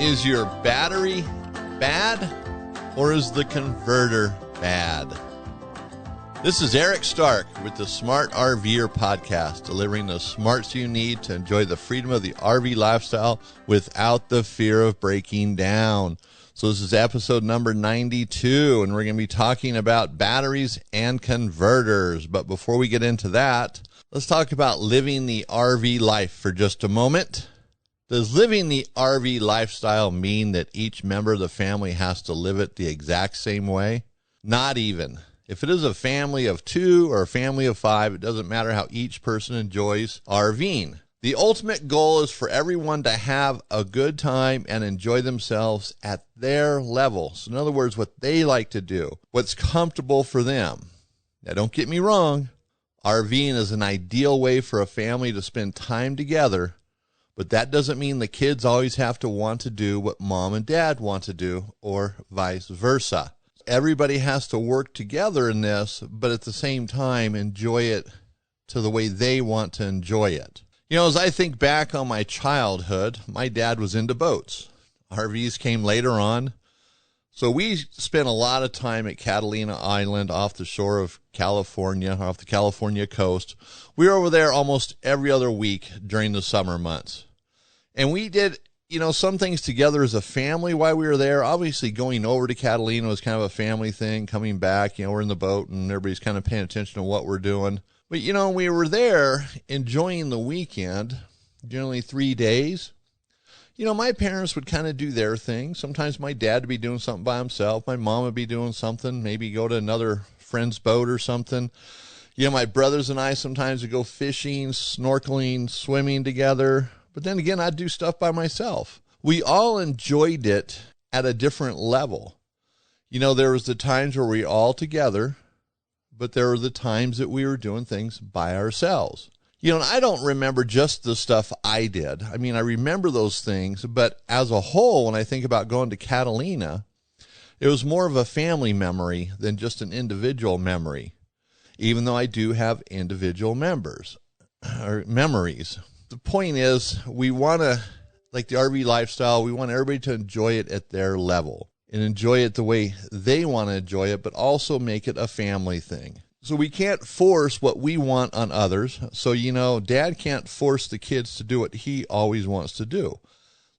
Is your battery bad or is the converter bad? This is Eric Stark with the Smart RVer podcast, delivering the smarts you need to enjoy the freedom of the RV lifestyle without the fear of breaking down. So this is episode number 92, and we're going to be talking about batteries and converters. But before we get into that, let's talk about living the RV life for just a moment. Does living the RV lifestyle mean that each member of the family has to live it the exact same way? Not even. If it is a family of 2 or a family of 5, it doesn't matter how each person enjoys RVing. The ultimate goal is for everyone to have a good time and enjoy themselves at their level. So in other words, what they like to do, what's comfortable for them. Now don't get me wrong, RVing is an ideal way for a family to spend time together, but that doesn't mean the kids always have to want to do what mom and dad want to do or vice versa. Everybody has to work together in this, but at the same time, enjoy it to the way they want to enjoy it. You know, as I think back on my childhood, my dad was into boats. RVs came later on. So we spent a lot of time at Catalina Island off the shore of California, off the California coast. We were over there almost every other week during the summer months. And we did, some things together as a family while we were there. Obviously, going over to Catalina was kind of a family thing. Coming back, we're in the boat and everybody's kind of paying attention to what we're doing. But, we were there enjoying the weekend, generally 3 days. My parents would kind of do their thing. Sometimes my dad would be doing something by himself. My mom would be doing something, maybe go to another friend's boat or something. My brothers and I sometimes would go fishing, snorkeling, swimming together. But then again, I'd do stuff by myself. We all enjoyed it at a different level. There was the times where we were all together, but there were the times that we were doing things by ourselves. And I don't remember just the stuff I did. I remember those things, but as a whole, when I think about going to Catalina, it was more of a family memory than just an individual memory, even though I do have individual memories. The point is, we want to, like the RV lifestyle, we want everybody to enjoy it at their level and enjoy it the way they want to enjoy it, but also make it a family thing. So we can't force what we want on others. So, dad can't force the kids to do what he always wants to do.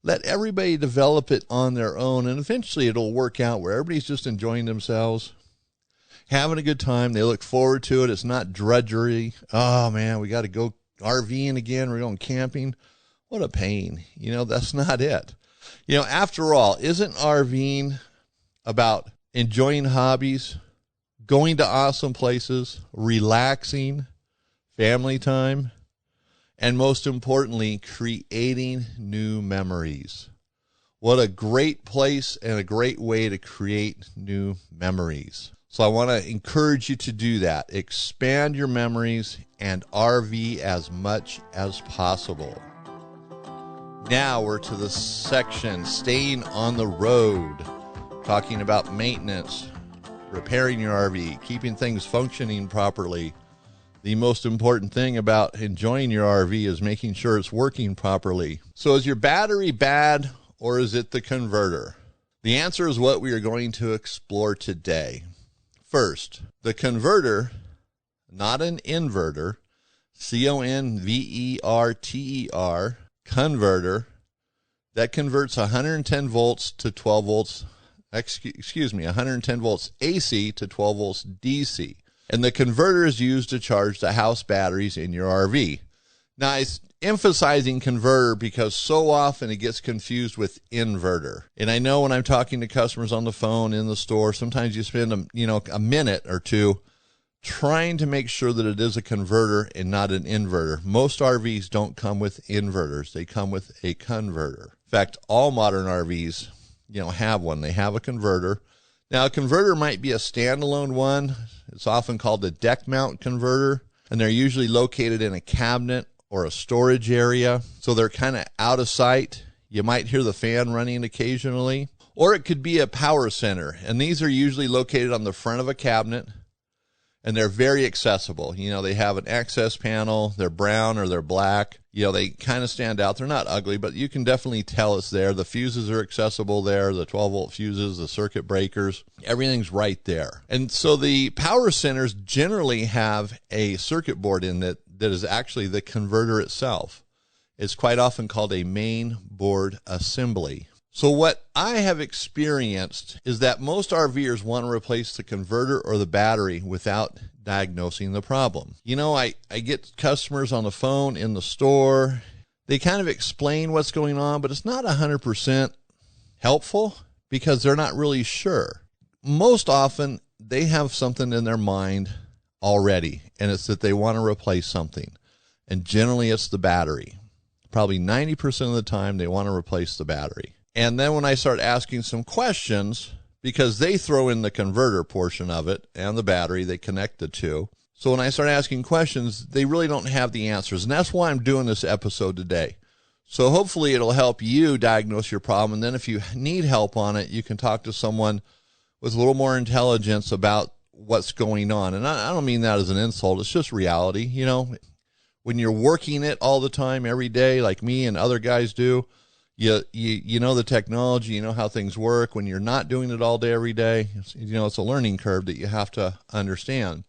Let everybody develop it on their own, and eventually it'll work out where everybody's just enjoying themselves, having a good time. They look forward to it. It's not drudgery. Oh, man, we got to go RVing again. We're going camping. What a pain. That's not it. After all, isn't RVing about enjoying hobbies, going to awesome places, relaxing, family time, and most importantly, creating new memories? What a great place and a great way to create new memories. So I want to encourage you to do that. Expand your memories and RV as much as possible. Now we're to the section, staying on the road, talking about maintenance, repairing your RV, keeping things functioning properly. The most important thing about enjoying your RV is making sure it's working properly. So is your battery bad or is it the converter? The answer is what we are going to explore today. First, the converter, not an inverter, C-O-N-V-E-R-T-E-R, converter, that converts 110 volts to 12 volts, 110 volts AC to 12 volts DC. And the converter is used to charge the house batteries in your RV. Now, it's emphasizing converter because so often it gets confused with inverter. And I know when I'm talking to customers on the phone in the store, sometimes you spend a minute or two trying to make sure that it is a converter and not an inverter. Most RVs don't come with inverters. They come with a converter. In fact, all modern RVs, have one. They have a converter. Now, a converter might be a standalone one. It's often called a deck mount converter, and they're usually located in a cabinet or a storage area, so they're kind of out of sight. You might hear the fan running occasionally. Or it could be a power center, and these are usually located on the front of a cabinet, And they're very accessible. You know, they have an access panel. They're brown or they're black. You know, they kind of stand out. They're not ugly, but you can definitely tell it's there. The fuses are accessible there. The 12-volt fuses, the circuit breakers, everything's right there. And so the power centers generally have a circuit board in it that is actually the converter itself. It's quite often called a main board assembly. So what I have experienced is that most RVers want to replace the converter or the battery without diagnosing the problem. You know, I get customers on the phone in the store. They kind of explain what's going on, but it's not 100% helpful because they're not really sure. Most often, they have something in their mind already, and it's that they want to replace something. And generally, it's the battery. Probably 90% of the time, they want to replace the battery. And then when I start asking some questions, because they throw in the converter portion of it and the battery, they connect the two. So when I start asking questions, they really don't have the answers. And that's why I'm doing this episode today. So hopefully it'll help you diagnose your problem. And then if you need help on it, you can talk to someone with a little more intelligence about what's going on. And I don't mean that as an insult. It's just reality. You know, when you're working it all the time, every day, like me and other guys do, you know the technology, you know how things work. When you're not doing it all day, every day, it's a learning curve that you have to understand.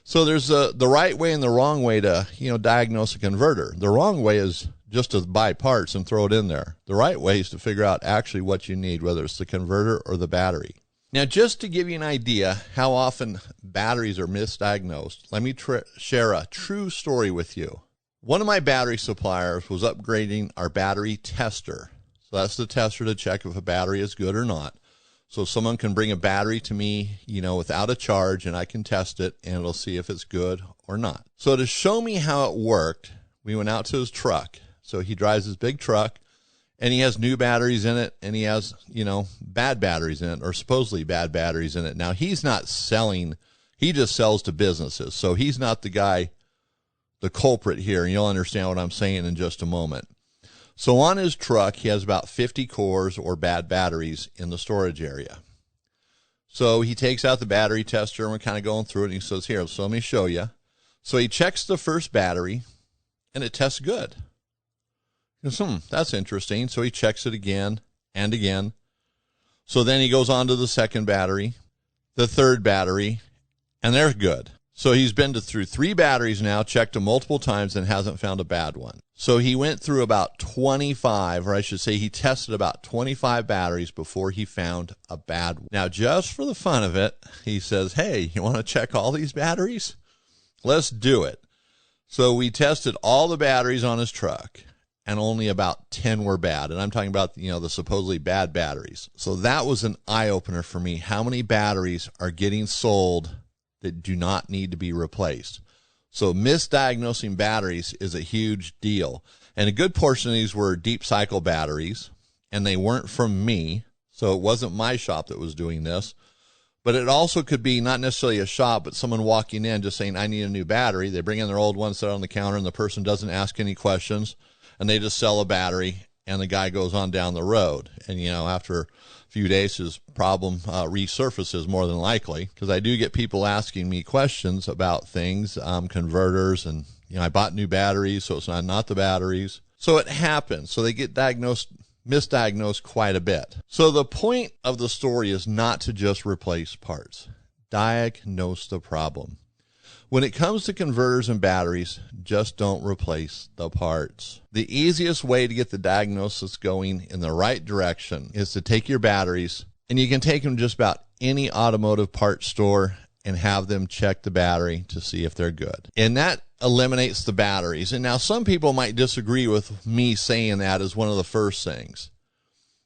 So there's the right way and the wrong way to, diagnose a converter. The wrong way is just to buy parts and throw it in there. The right way is to figure out actually what you need, whether it's the converter or the battery. Now, just to give you an idea how often batteries are misdiagnosed, let me share a true story with you. One of my battery suppliers was upgrading our battery tester. So that's the tester to check if a battery is good or not. So someone can bring a battery to me, without a charge, and I can test it, and it'll see if it's good or not. So to show me how it worked, we went out to his truck. So he drives his big truck, and he has new batteries in it, and he has, bad batteries in it, or supposedly bad batteries in it. Now, he's not selling, he just sells to businesses. So he's not the guy, the culprit here, and you'll understand what I'm saying in just a moment. So on his truck, he has about 50 cores or bad batteries in the storage area. So he takes out the battery tester, and we're kind of going through it, and he says, here, so let me show you. So he checks the first battery, and it tests good. He goes, that's interesting. So he checks it again and again. So then he goes on to the second battery, the third battery, and they're good. So he's been through 3 batteries now, checked them multiple times, and hasn't found a bad one. So he went through about 25, or I should say he tested about 25 batteries before he found a bad one. Now, just for the fun of it, he says, hey, you want to check all these batteries? Let's do it. So we tested all the batteries on his truck, and only about 10 were bad. And I'm talking about, the supposedly bad batteries. So that was an eye-opener for me. How many batteries are getting sold that do not need to be replaced? So misdiagnosing batteries is a huge deal. And a good portion of these were deep cycle batteries, and they weren't from me. So it wasn't my shop that was doing this. But it also could be not necessarily a shop, but someone walking in just saying, I need a new battery. They bring in their old one, set it on the counter, and the person doesn't ask any questions, and they just sell a battery, and the guy goes on down the road. And, after a few days, his problem resurfaces more than likely, because I do get people asking me questions about things, converters, and, I bought new batteries, so it's not the batteries. So it happens. So they get misdiagnosed quite a bit. So the point of the story is not to just replace parts. Diagnose the problem. When it comes to converters and batteries, just don't replace the parts. The easiest way to get the diagnosis going in the right direction is to take your batteries, and you can take them to just about any automotive parts store and have them check the battery to see if they're good. And that eliminates the batteries. And now some people might disagree with me saying that as one of the first things,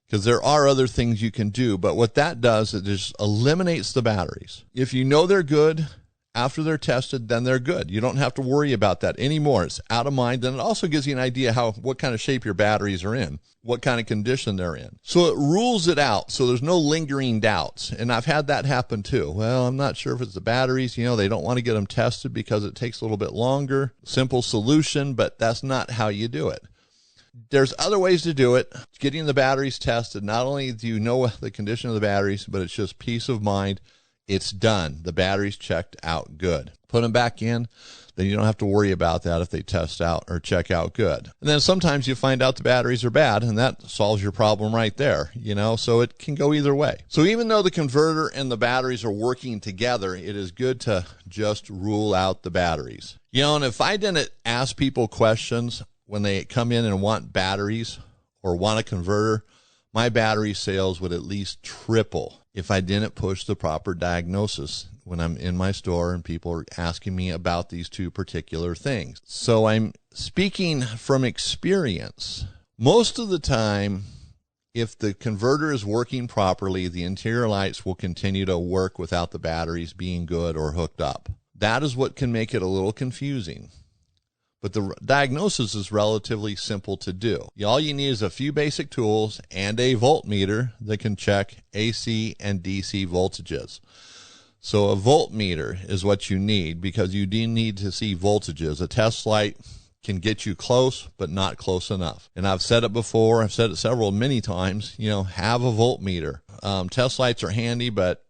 because there are other things you can do. But what that does is it just eliminates the batteries. If you know they're good, after they're tested, then they're good. You don't have to worry about that anymore. It's out of mind. And it also gives you an idea what kind of shape your batteries are in, what kind of condition they're in. So it rules it out. So there's no lingering doubts. And I've had that happen too. Well, I'm not sure if it's the batteries. They don't want to get them tested because it takes a little bit longer. Simple solution, but that's not how you do it. There's other ways to do it. Getting the batteries tested. Not only do you know the condition of the batteries, but it's just peace of mind. it's done. The battery's checked out good. Put them back in, then you don't have to worry about that if they test out or check out good. And then sometimes you find out the batteries are bad, and that solves your problem right there, so it can go either way. So even though the converter and the batteries are working together, it is good to just rule out the batteries. And if I didn't ask people questions when they come in and want batteries or want a converter, my battery sales would at least triple if I didn't push the proper diagnosis when I'm in my store and people are asking me about these two particular things. So I'm speaking from experience. Most of the time, if the converter is working properly, the interior lights will continue to work without the batteries being good or hooked up. That is what can make it a little confusing. But the diagnosis is relatively simple to do. All you need is a few basic tools and a voltmeter that can check AC and DC voltages. So a voltmeter is what you need because you do need to see voltages. A test light can get you close, but not close enough. And I've said it before. I've said it many times, have a voltmeter. Test lights are handy, but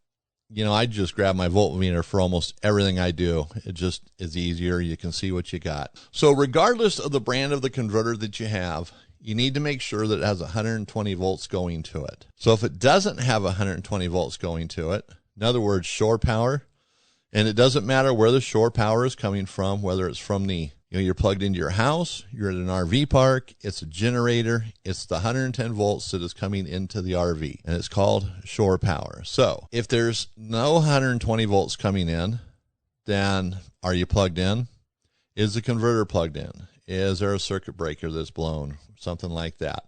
I just grab my voltmeter for almost everything I do. It just is easier. You can see what you got. So regardless of the brand of the converter that you have, you need to make sure that it has 120 volts going to it. So if it doesn't have 120 volts going to it, in other words, shore power, and it doesn't matter where the shore power is coming from, whether it's from you're plugged into your house, you're at an RV park, it's a generator, it's the 110 volts that is coming into the RV, and it's called shore power. So if there's no 120 volts coming in, then are you plugged in? Is the converter plugged in? Is there a circuit breaker that's blown? Something like that.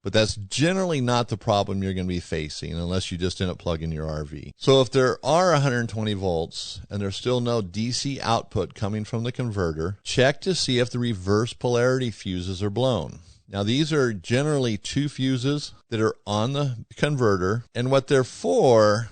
But that's generally not the problem you're going to be facing unless you just end up plugging your RV. So if there are 120 volts and there's still no DC output coming from the converter, check to see if the reverse polarity fuses are blown. Now these are generally two fuses that are on the converter, and what they're for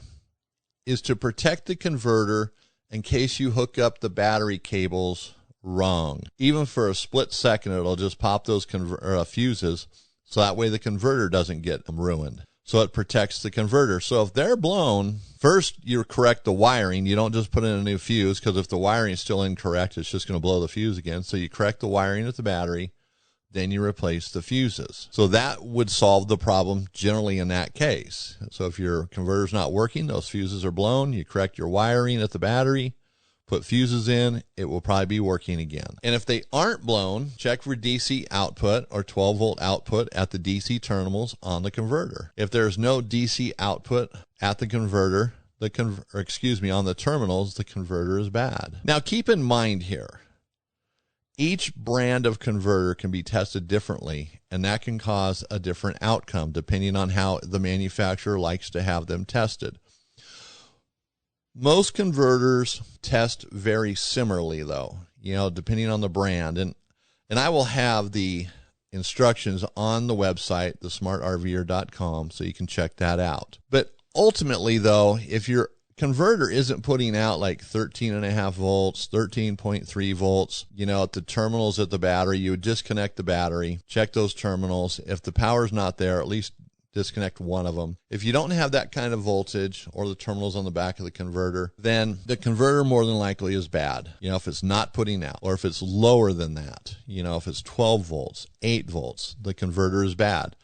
is to protect the converter in case you hook up the battery cables wrong. Even for a split second, it'll just pop those fuses. So that way the converter doesn't get ruined. So it protects the converter. So if they're blown, first you correct the wiring. You don't just put in a new fuse, because if the wiring is still incorrect, it's just going to blow the fuse again. So you correct the wiring at the battery, then you replace the fuses. So that would solve the problem generally in that case. So if your converter's not working, those fuses are blown, you correct your wiring at the battery, put fuses in, it will probably be working again. And if they aren't blown, check for DC output or 12 volt output at the DC terminals on the converter. If there's no DC output at the converter, on the terminals, the converter is bad. Now keep in mind here, each brand of converter can be tested differently, and that can cause a different outcome depending on how the manufacturer likes to have them tested. Most converters test very similarly, though, depending on the brand. And I will have the instructions on the website, thesmartrver.com, so you can check that out. But ultimately, though, if your converter isn't putting out like 13.5 volts, 13.3 volts, at the terminals at the battery, you would disconnect the battery, check those terminals. If the power's not there, at least disconnect one of them. If you don't have that kind of voltage or the terminals on the back of the converter, then the converter more than likely is bad. If it's not putting out, or if it's lower than that, if it's 12 volts, 8 volts, the converter is bad.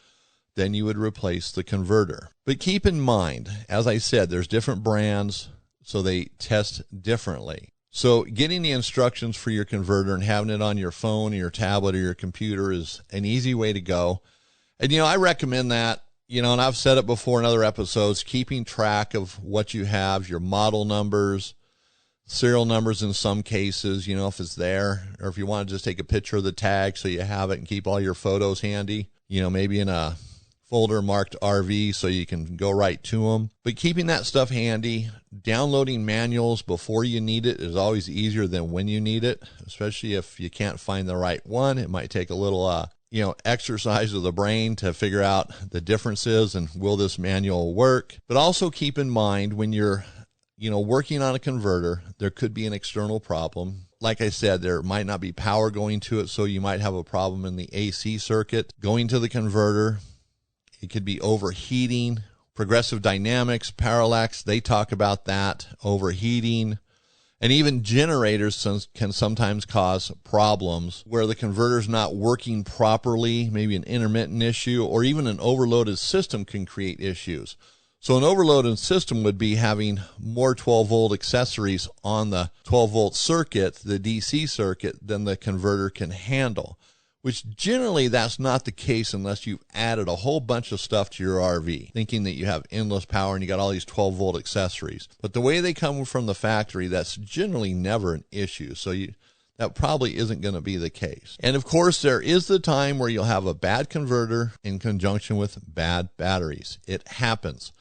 Then you would replace the converter. But keep in mind, as I said, there's different brands, so they test differently. So getting the instructions for your converter and having it on your phone or your tablet or your computer is an easy way to go. And, I recommend that. And I've said it before in other episodes, keeping track of what you have, your model numbers, serial numbers in some cases, if it's there, or if you want to just take a picture of the tag so you have it and keep all your photos handy, maybe in a folder marked RV so you can go right to them. But keeping that stuff handy, downloading manuals before you need it is always easier than when you need it, especially if you can't find the right one. It might take a little exercise of the brain to figure out the differences and will this manual work. But also keep in mind when you're, working on a converter, there could be an external problem. Like I said, there might not be power going to it, so you might have a problem in the AC circuit going to the converter. It could be overheating Progressive dynamics, parallax, they talk about that, overheating. And even generators can sometimes cause problems where the converter's not working properly, maybe an intermittent issue, or even an overloaded system can create issues. So an overloaded system would be having more 12-volt accessories on the 12-volt circuit, the DC circuit, than the converter can handle, which generally that's not the case unless you've added a whole bunch of stuff to your RV, thinking that you have endless power and you got all these 12-volt accessories. But the way they come from the factory, that's generally never an issue. So that probably isn't going to be the case. And of course, there is the time where you'll have a bad converter in conjunction with bad batteries. It happens.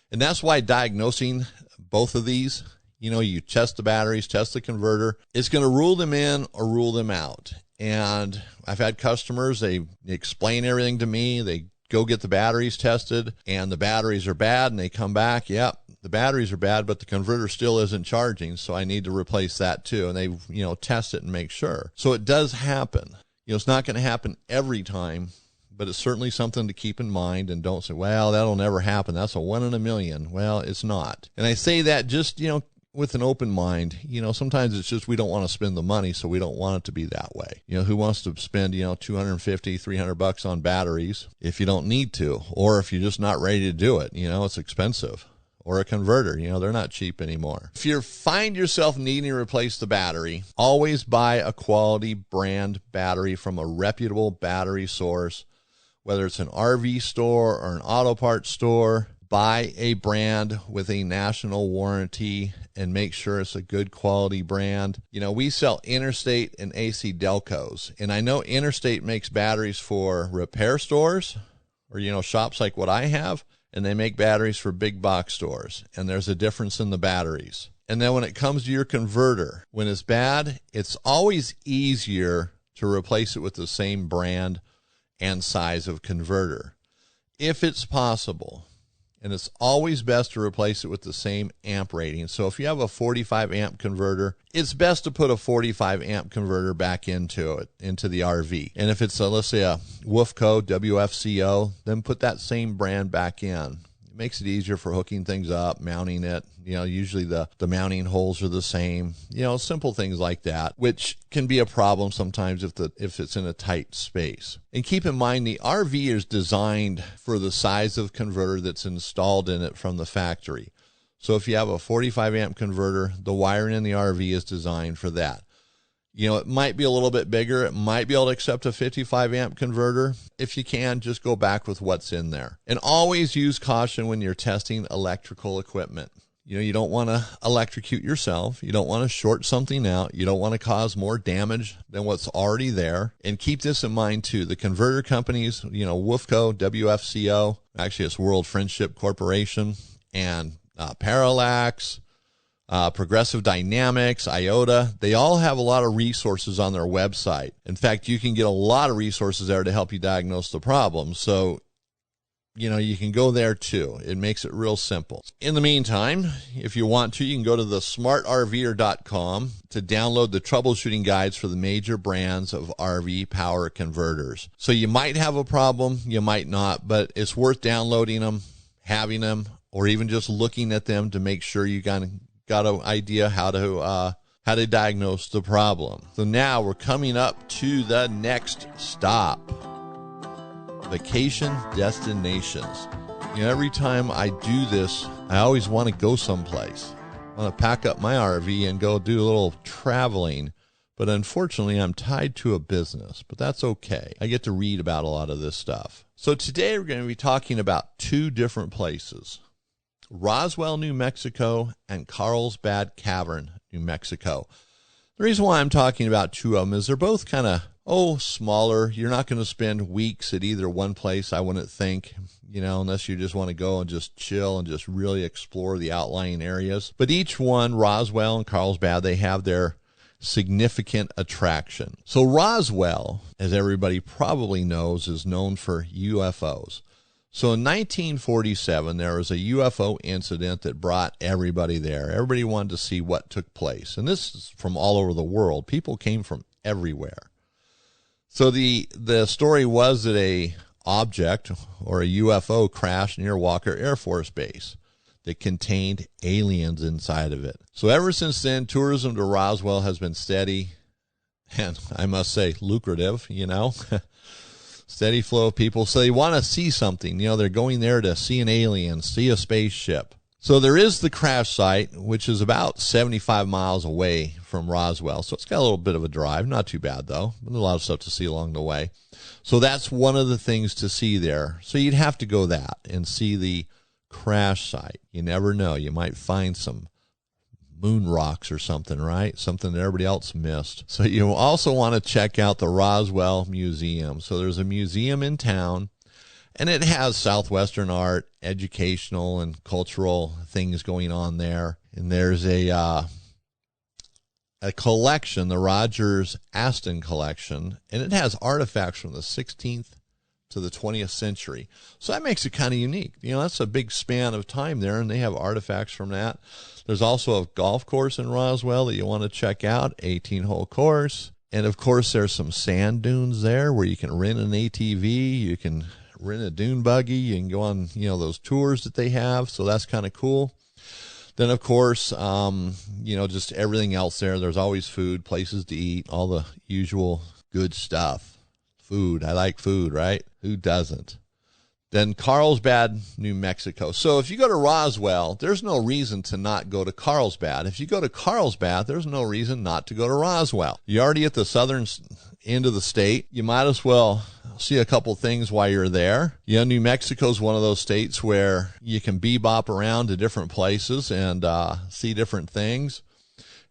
And that's why diagnosing both of these, you test the batteries, test the converter, it's going to rule them in or rule them out. And I've had customers, they explain everything to me. They go get the batteries tested and the batteries are bad and they come back. Yep, the batteries are bad, but the converter still isn't charging. So I need to replace that too. And they, test it and make sure. So it does happen. It's not going to happen every time, but it's certainly something to keep in mind. And don't say, well, that'll never happen. That's a 1 in a million. Well, it's not. And I say that just, with an open mind. Sometimes it's just we don't want to spend the money, so we don't want it to be that way. Who wants to spend, $250, $300 on batteries if you don't need to, or if you're just not ready to do it? It's expensive. Or a converter, they're not cheap anymore. If you find yourself needing to replace the battery, always buy a quality brand battery from a reputable battery source, whether it's an RV store or an auto parts store. Buy a brand with a national warranty and make sure it's a good quality brand. We sell Interstate and AC Delcos, and I know Interstate makes batteries for repair stores or, shops like what I have, and they make batteries for big box stores, and there's a difference in the batteries. And then when it comes to your converter, when it's bad, it's always easier to replace it with the same brand and size of converter, if it's possible. And it's always best to replace it with the same amp rating. So if you have a 45 amp converter, it's best to put a 45 amp converter back into the RV. And if it's let's say a Wolfco WFCO, then put that same brand back in. It makes it easier for hooking things up, mounting it. Usually the mounting holes are the same. Simple things like that, which can be a problem sometimes if it's in a tight space. And keep in mind, the RV is designed for the size of converter that's installed in it from the factory. So if you have a 45 amp converter, the wiring in the RV is designed for that. It might be a little bit bigger. It might be able to accept a 55 amp converter. If you can, just go back with what's in there. And always use caution when you're testing electrical equipment. You don't want to electrocute yourself. You don't want to short something out. You don't want to cause more damage than what's already there. And keep this in mind too. The converter companies, Wolfco, WFCO, actually it's World Friendship Corporation, and Parallax, Progressive Dynamics, IOTA, they all have a lot of resources on their website. In fact, you can get a lot of resources there to help you diagnose the problem. So, you can go there too. It makes it real simple. In the meantime, if you want to, you can go to the smartrver.com to download the troubleshooting guides for the major brands of RV power converters. So you might have a problem, you might not, but it's worth downloading them, having them, or even just looking at them to make sure you got an idea how to diagnose the problem. So now we're coming up to the next stop. Vacation destinations. Every time I do this, I always want to go someplace. I want to pack up my RV and go do a little traveling. But unfortunately, I'm tied to a business. But that's okay. I get to read about a lot of this stuff. So today we're going to be talking about two different places. Roswell, New Mexico, and Carlsbad Cavern, New Mexico. The reason why I'm talking about two of them is they're both kind of, smaller. You're not going to spend weeks at either one place, I wouldn't think, unless you just want to go and just chill and just really explore the outlying areas. But each one, Roswell and Carlsbad, they have their significant attraction. So Roswell, as everybody probably knows, is known for UFOs. So in 1947, there was a UFO incident that brought everybody there. Everybody wanted to see what took place. And this is from all over the world. People came from everywhere. So the story was that a object or a UFO crashed near Walker Air Force Base that contained aliens inside of it. So ever since then, tourism to Roswell has been steady and, I must say, lucrative, you know. Steady flow of people. So they want to see something. You know, they're going there to see an alien, see a spaceship. So there is the crash site, which is about 75 miles away from Roswell. So it's got a little bit of a drive. Not too bad, though. There's a lot of stuff to see along the way. So that's one of the things to see there. So you'd have to go that and see the crash site. You never know. You might find some moon rocks or something, right? Something that everybody else missed. So you also want to check out the Roswell Museum. So there's a museum in town, and it has Southwestern art, educational and cultural things going on there. And there's a collection, the Rogers Aston collection, and it has artifacts from the 16th to the 20th century. So that makes it kind of unique. You know, that's a big span of time there, and they have artifacts from that. There's also a golf course in Roswell that you want to check out, 18-hole course. And, of course, there's some sand dunes there where you can rent an ATV, you can rent a dune buggy, you can go on, you know, those tours that they have. So that's kind of cool. Then, of course, you know, just everything else there. There's always food, places to eat, all the usual good stuff. Food. I like food, right? Who doesn't? Then Carlsbad, New Mexico. So if you go to Roswell, there's no reason to not go to Carlsbad. If you go to Carlsbad, there's no reason not to go to Roswell. You're already at the southern end of the state. You might as well see a couple things while you're there. You know, New Mexico is one of those states where you can bebop around to different places and see different things.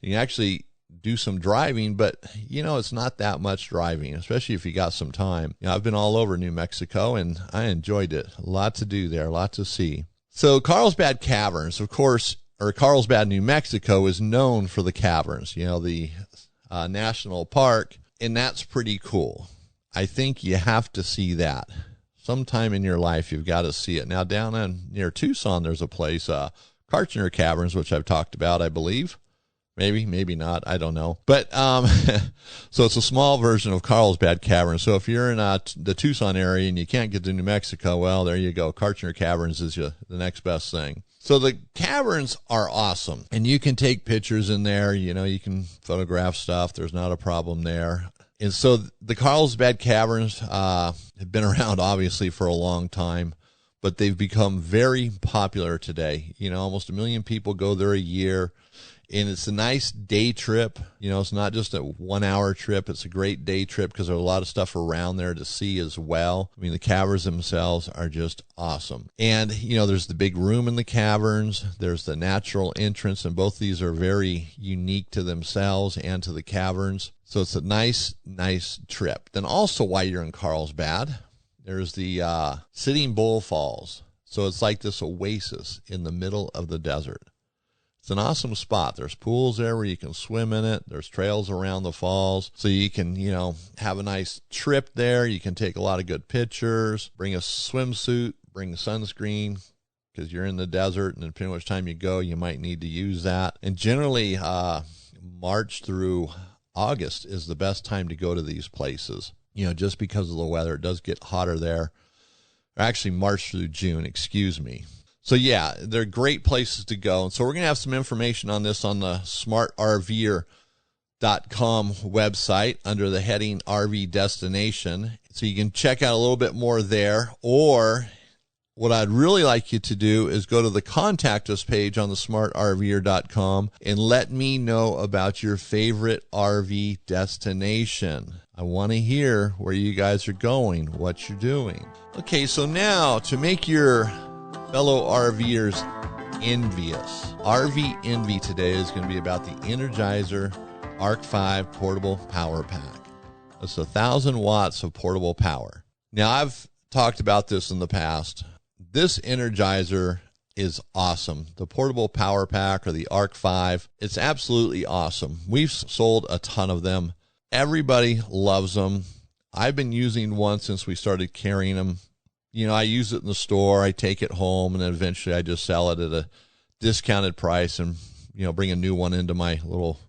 You can actually do some driving, but you know, it's not that much driving, especially if you got some time. You know, I've been all over New Mexico and I enjoyed it. A lot to do there, a lot to see. So Carlsbad Caverns, of course, or Carlsbad, New Mexico is known for the caverns, you know, the national park, and that's pretty cool. I think you have to see that. Sometime in your life, you've got to see it. Now, down near Tucson, there's a place, Kartchner Caverns, which I've talked about, I believe. Maybe not. I don't know. But so it's a small version of Carlsbad Caverns. So if you're in the Tucson area and you can't get to New Mexico, well, there you go. Kartchner Caverns is the next best thing. So the caverns are awesome, and you can take pictures in there. You know, you can photograph stuff. There's not a problem there. And so the Carlsbad Caverns have been around, obviously, for a long time, but they've become very popular today. You know, almost 1 million people go there a year. And it's a nice day trip. You know, it's not just a 1 hour trip. It's a great day trip because there's a lot of stuff around there to see as well. I mean, the caverns themselves are just awesome. And, you know, there's the big room in the caverns. There's the natural entrance, and both these are very unique to themselves and to the caverns. So it's a nice trip. Then also, while you're in Carlsbad, there's the Sitting Bull Falls. So it's like this oasis in the middle of the desert. It's an awesome spot. There's pools there where you can swim in it. There's trails around the falls. So you can, you know, have a nice trip there. You can take a lot of good pictures, bring a swimsuit, bring sunscreen, because you're in the desert, and depending on which time you go, you might need to use that. And generally, March through August is the best time to go to these places, you know, just because of the weather. It does get hotter there. Actually, March through June, excuse me. So, yeah, they're great places to go. And so we're going to have some information on this on the smartrver.com website under the heading RV Destination. So you can check out a little bit more there. Or what I'd really like you to do is go to the Contact Us page on the smartrver.com and let me know about your favorite RV destination. I want to hear where you guys are going, what you're doing. Okay, so now to make your fellow RVers envious. RV Envy today is going to be about the Energizer Arc 5 portable power pack. That's 1,000 watts of portable power. Now, I've talked about this in the past. This Energizer is awesome. The portable power pack, or the Arc 5, it's absolutely awesome. We've sold a ton of them. Everybody loves them. I've been using one since we started carrying them. You know, I use it in the store, I take it home, and then eventually I just sell it at a discounted price and, you know, bring a new one into my little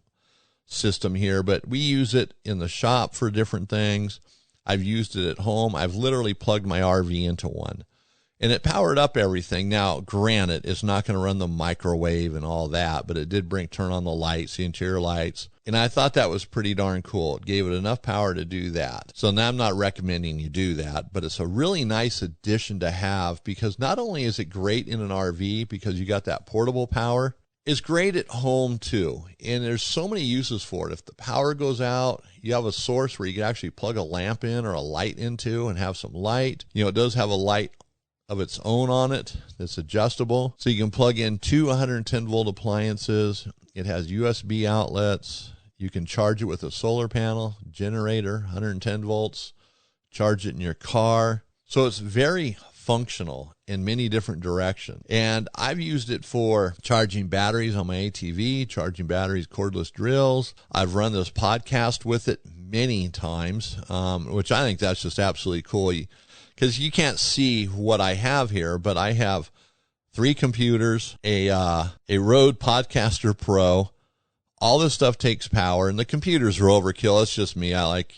system here. But we use it in the shop for different things. I've used it at home. I've literally plugged my RV into one. And it powered up everything. Now, granted, it's not going to run the microwave and all that, but it did turn on the lights, the interior lights. And I thought that was pretty darn cool. It gave it enough power to do that. So now I'm not recommending you do that, but it's a really nice addition to have, because not only is it great in an RV because you got that portable power, it's great at home too. And there's so many uses for it. If the power goes out, you have a source where you can actually plug a lamp in or a light into and have some light. You know, it does have a light of its own on it that's adjustable. So you can plug in two 110 volt appliances. It has USB outlets. You can charge it with a solar panel, generator, 110 volts, charge it in your car. So it's very functional in many different directions. And I've used it for charging batteries on my ATV, charging batteries, cordless drills. I've run this podcast with it many times, which I think that's just absolutely cool. Because you can't see what I have here, but I have 3 computers, a Rode Podcaster Pro. All this stuff takes power, and the computers are overkill. It's just me. I like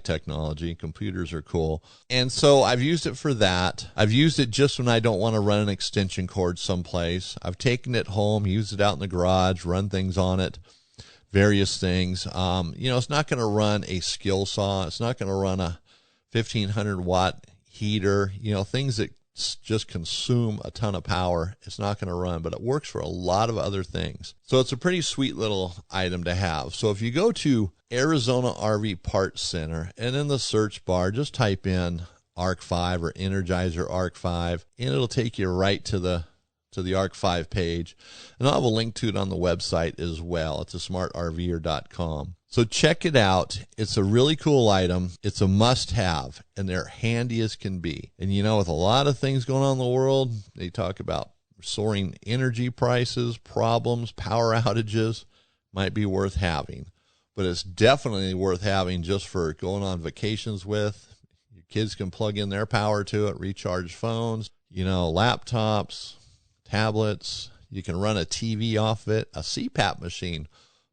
technology. Computers are cool. And so I've used it for that. I've used it just when I don't want to run an extension cord someplace. I've taken it home, used it out in the garage, run things on it, various things. It's not going to run a skill saw. It's not going to run a 1500 watt heater, things that just consume a ton of power. It's not going to run, but it works for a lot of other things. So it's a pretty sweet little item to have. So if you go to Arizona RV Parts Center and in the search bar, just type in Arc 5 or Energizer Arc 5, and it'll take you right to the Arc 5 page. And I'll have a link to it on the website as well. It's smartrver.com. So check it out. It's a really cool item. It's a must-have, and they're handy as can be. And with a lot of things going on in the world, they talk about soaring energy prices, problems, power outages, might be worth having. But it's definitely worth having just for going on vacations with. Your kids can plug in their power to it, recharge phones, laptops, tablets. You can run a TV off it, a CPAP machine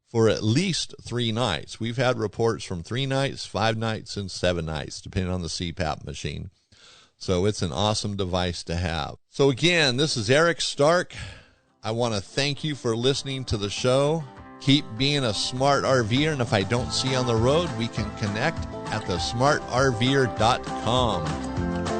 for at least 3 nights. We've had reports from 3 nights, 5 nights, and 7 nights, depending on the CPAP machine. So it's an awesome device to have. So again, this is Eric Stark. I want to thank you for listening to the show. Keep being a smart RVer, and if I don't see you on the road, we can connect at thesmartrver.com.